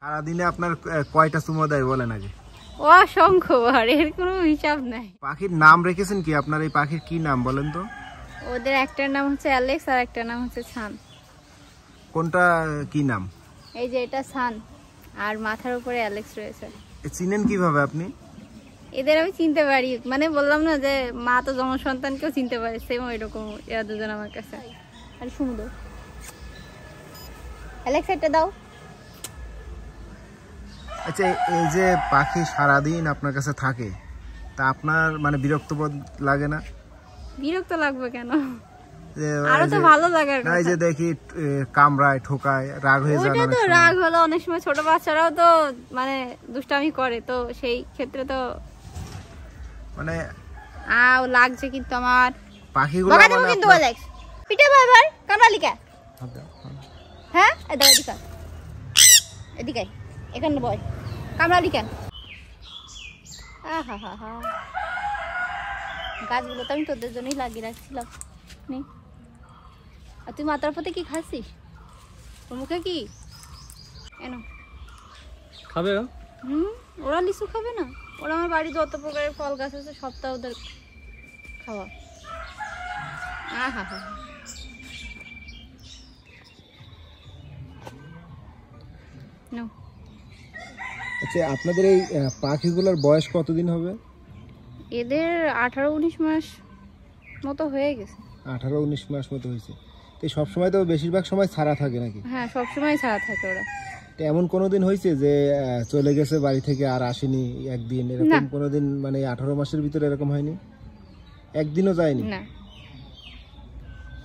সারাদিনে আপনার কয়টা চুমো দেয় বলেন আগে? অসংখ্য, আর এর কোনো হিসাব নাই। পাখির নাম রেখেছেন কি? আপনার এই পাখির কি নাম বলেন তো? ওদের একটার নাম হচ্ছে অ্যালেক্স আর একটার নাম হচ্ছে সান। কোনটা কি নাম? এই যে এটা সান আর মাথার উপরে অ্যালেক্স রয়েছে। চিনেন কিভাবে আপনি? এদের আমি চিনতে পারি, মানে বললাম না যে মা তো জন্ম সন্তানকেও চিনতে পারে, সেম এরকম এরা দুজন আমার কাছে। আর সুন্দর অ্যালেক্স এটা দাও। আচ্ছা, এই যে পাখি সারাদিন আপনার কাছে থাকে, তা আপনার মানে বিরক্ত বোধ লাগে না? বিরক্ত লাগবে কেন, আরো তো ভালো লাগার কথা। এই যে দেখি কামড়ায় ঠোকায়, রাগ হয়ে যায়। ওটা তো রাগ হলো, অনেক সময় ছোট বাচ্চারাও তো মানে দুষ্টামি করে, তো সেই ক্ষেত্রে তো মানে লাগছে। কিন্তু আমার পাখিগুলো বকা দেব কিন্তু অ্যালেক্স পিটে বাবার কামড়ালিকা। হ্যাঁ এদিকে এদিকে এদিকে এখানে বয় কামড়ালিকা। আহা হা হা, গাছগুলো তো আমি তোদের জন্যই লাগিয়ে রাখছিলাম। নে, আর তুই মাথার পথে কি খাচ্ছিস? তোর মুখে কি এনো খাবে? ওরা লিচু খাবে না? ওরা আমার বাড়ি যত প্রকারের ফল গাছ আছে সবটা ওদের খাওয়া। আহা হা, আচ্ছা, আপনাদের এই পাখিগুলোর বয়স কতদিন হবে? এদের 18-19 মাস মতো হয়ে গেছে। 18-19 মাস মতো হয়েছে। তো সবসময় তো বেশিরভাগ সময় ছাড়া থাকে নাকি? হ্যাঁ, সবসময় ছাড়া থাকে ওরা। তো এমন কোনোদিন হয়েছে যে চলে গেছে বাড়ি থেকে আর আসেনি একদিন, এরকম কোনোদিন মানে 18 মাসের ভিতরে এরকম হয়নি? একদিনও যায়নি? না।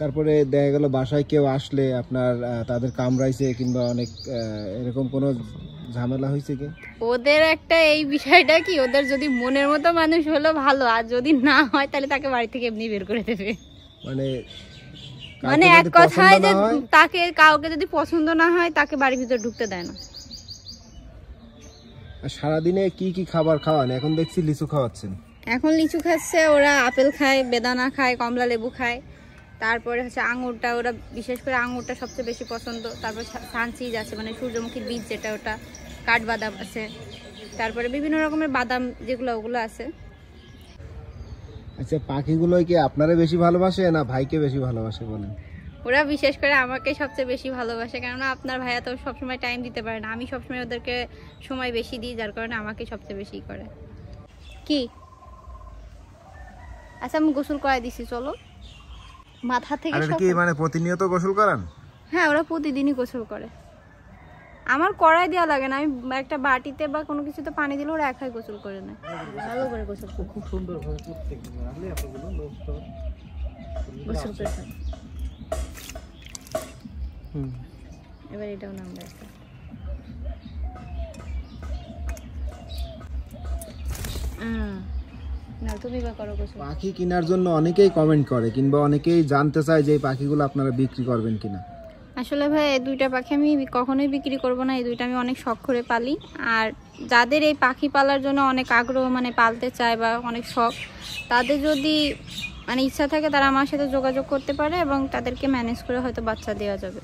তারপরে দেখা গেল বাসায় কেউ আসলে আপনার তাদের কামড়াইছে কিংবা অনেক এরকম কোনো ঝামেলা হয়েছে কি? ওদের একটা এই বিষয়টা কি, ওদের যদি মনের মতো মানুষ হলো ভালো, আর যদি না হয় তাহলে তাকে বাড়ি থেকে এমনি বের করে দেবে। মানে এক কথায় যে তাকে কাউকে যদি পছন্দ না হয় তাকে বাড়ির ভিতর ঢুকতে দেয় না। আর সারাদিনে কি কি খাবার খাওয়ান? এখন দেখছি লিচু খাওয়াচ্ছেন। এখন লিচু খাচ্ছে, ওরা আপেল খায়, বেদানা খায়, কমলা লেবু খায়, তারপরে হচ্ছে আঙুরটা, ওরা বিশেষ করে আঙুরটা সবচেয়ে বেশি পছন্দ। তারপর সানচিজ আছে, মানে সূর্যমুখীর বীজ যেটা, ওটা কাঠবাদাম আছে, তারপরে বিভিন্ন রকমের বাদাম যেগুলো ওগুলো আছে। আচ্ছা, পাখিগুলো কি আপনারা বেশি ভালোবাসে না ভাইকে বেশি ভালোবাসে বলেন? ওরা বিশেষ করে আমাকে সবচেয়ে বেশি ভালোবাসে, কেননা আপনার ভাইয়া তো সবসময় টাইম দিতে পারে না, আমি সবসময় ওদেরকে সময় বেশি দিই, যার কারণে আমাকে সবচেয়ে বেশি করে। কি আচ্ছা, আমি গোসল করাই দিছি, চলো মাথা থেকে। আর কি মানে প্রতিনিয়ত গোসল করান? হ্যাঁ, ওরা প্রতিদিনই গোসল করে। আমার করাই দেওয়া লাগে না, আমি একটা বাটিতে বা কোনো কিছুতে পানি দিলে ওরা একাই গোসল করে নেয়, ভালো করে গোসল করে। খুব সুন্দর ভাবে প্রত্যেকদিন আসলে এতগুলো লোক তো গোসল করে থাকে। এবার এটাও নাম রাখছে। না, তুমি বা করো গোসল। পাখি কেনার জন্য অনেকেই কমেন্ট করে কিংবা অনেকেই জানতে চায় যে এই পাখিগুলো আপনারা বিক্রি করবেন কিনা। আসলে ভাই, এই দুইটা পাখি আমি কখনোই বিক্রি করব না, এই দুইটা আমি অনেক শখ করে পালি। আর যাদের এই পাখি পালার জন্য অনেক আগ্রহ, মানে পালতে চায় বা অনেক শখ, তাদের যদি মানে ইচ্ছা থাকে তারা আমার সাথে যোগাযোগ করতে পারে এবং তাদেরকে ম্যানেজ করে হয়তো বাচ্চা দেওয়া যাবে।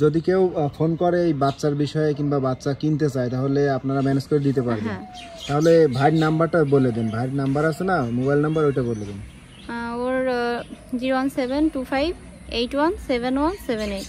যদি কেউ ফোন করে এই বাচ্চার বিষয়ে কিংবা বাচ্চা কিনতে চায় তাহলে আপনারা ম্যানেজ করে দিতে পারবেন? তাহলে ভাইয়ের নাম্বারটা বলে দেন। ভাইয়ের নাম্বার আছে না, মোবাইল নাম্বার, ওইটা বলে দেন। ওর 01725817178।